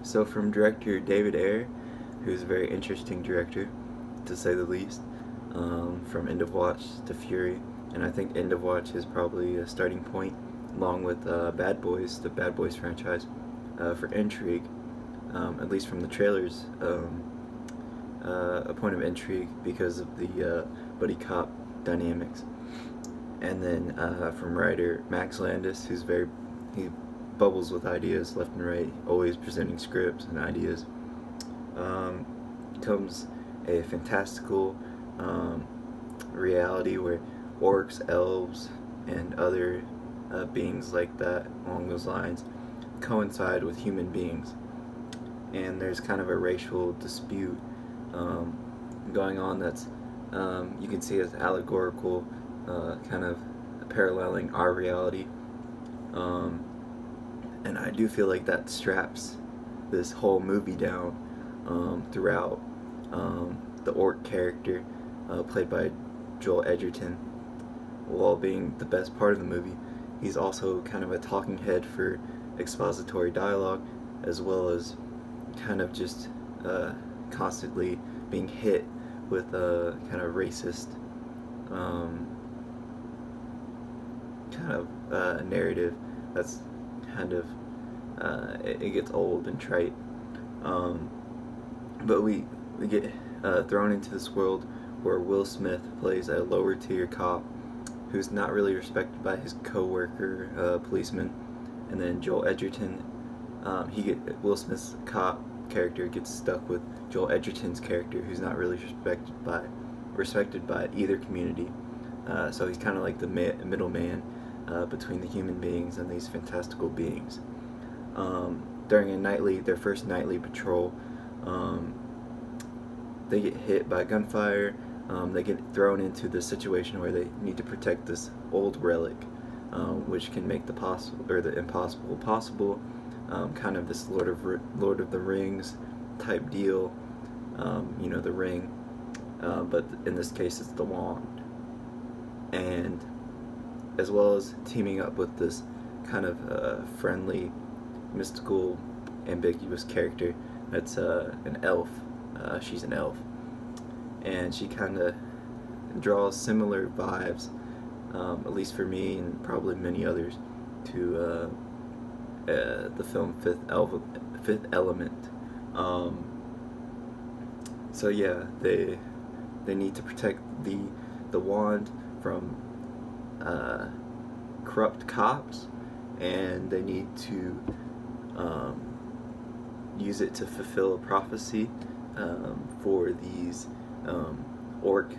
So from director David Ayer, who's a very interesting director, to say the least, from End of Watch to Fury, and I think End of Watch is probably a starting point, along with Bad Boys, the Bad Boys franchise, for intrigue, at least from the trailers, a point of intrigue because of the buddy cop dynamics. And then from writer Max Landis, he bubbles with ideas left and right, always presenting scripts and ideas. Um, Comes a fantastical reality where orcs, elves, and other beings like that along those lines coincide with human beings, and there's kind of a racial dispute um, going on that's you can see as allegorical, kind of paralleling our reality. Um, and I do feel like that straps this whole movie down throughout. The orc character, played by Joel Edgerton, while being the best part of the movie, he's also kind of a talking head for expository dialogue, as well as kind of just constantly being hit with a kind of racist um, kind of narrative that's kind of it gets old and trite. Um, but we get thrown into this world where Will Smith plays a lower tier cop who's not really respected by his co-worker policeman, and then Joel Edgerton, Will Smith's cop character gets stuck with Joel Edgerton's character, who's not really respected by either community. So he's kind of like the middleman between the human beings and these fantastical beings. During their first nightly patrol, they get hit by gunfire. They get thrown into this situation where they need to protect this old relic, which can make the impossible possible. Kind of this Lord of the Rings type deal. The ring, but in this case it's the wand, and as well as teaming up with this kind of friendly, mystical, ambiguous character that's an elf. She's an elf, and she kind of draws similar vibes, at least for me and probably many others, to the film Fifth Element. So yeah, they need to protect the wand from corrupt cops, and they need to use it to fulfill a prophecy for these orc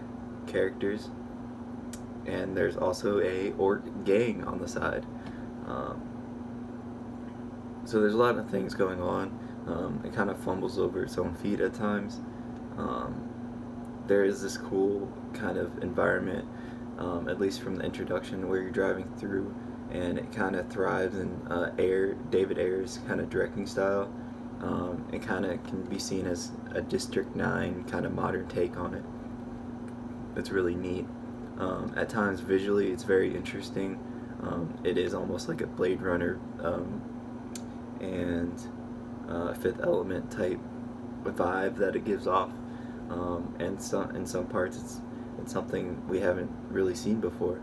characters. And there's also a orc gang on the side. So there's a lot of things going on. It kind of fumbles over its own feet at times. There is this cool kind of environment, at least from the introduction, where you're driving through, and it kind of thrives in David Ayer's kind of directing style. It kind of can be seen as a District 9 kind of modern take on it. It's really neat. At times, visually, it's very interesting. It is almost like a Blade Runner and Fifth Element type vibe that it gives off. And in some parts, it's something we haven't really seen before.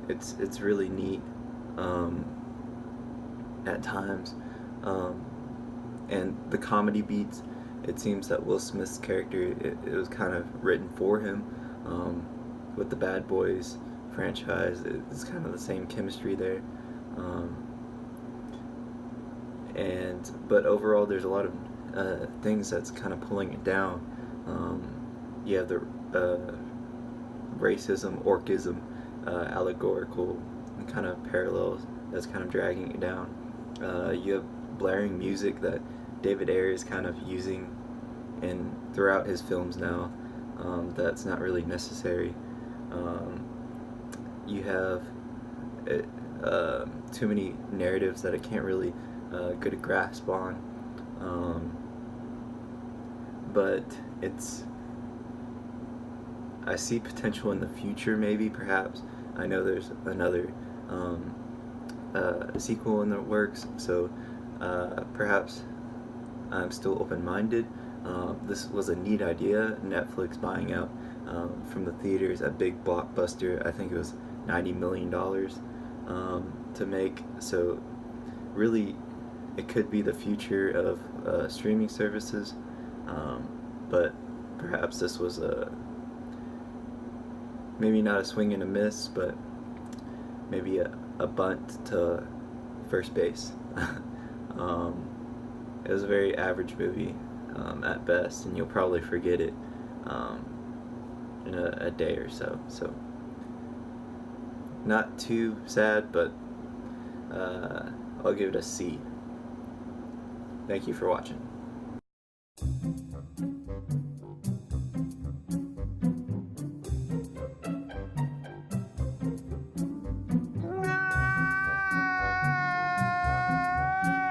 It's really neat at times. And the comedy beats, it seems that Will Smith's character, it was kind of written for him. With the Bad Boys franchise, it's kind of the same chemistry there. But overall, there's a lot of things that's kind of pulling it down. You have the racism, orcism, allegorical kind of parallels that's kind of dragging it down. You have blaring music that David Ayer is kind of using throughout his films now. That's not really necessary. You have too many narratives that I can't really get a grasp on. But I see potential in the future, maybe, perhaps. I know there's another sequel in the works, so Perhaps I'm still open-minded. This was a neat idea, Netflix buying out from the theaters a big blockbuster. I think it was $90 million to make. So really, it could be the future of streaming services. But perhaps this was maybe not a swing and a miss, but maybe a bunt to first base. um, it was a very average movie at best, and you'll probably forget it um, in a day or so. So, not too sad, but I'll give it a C. Thank you for watching.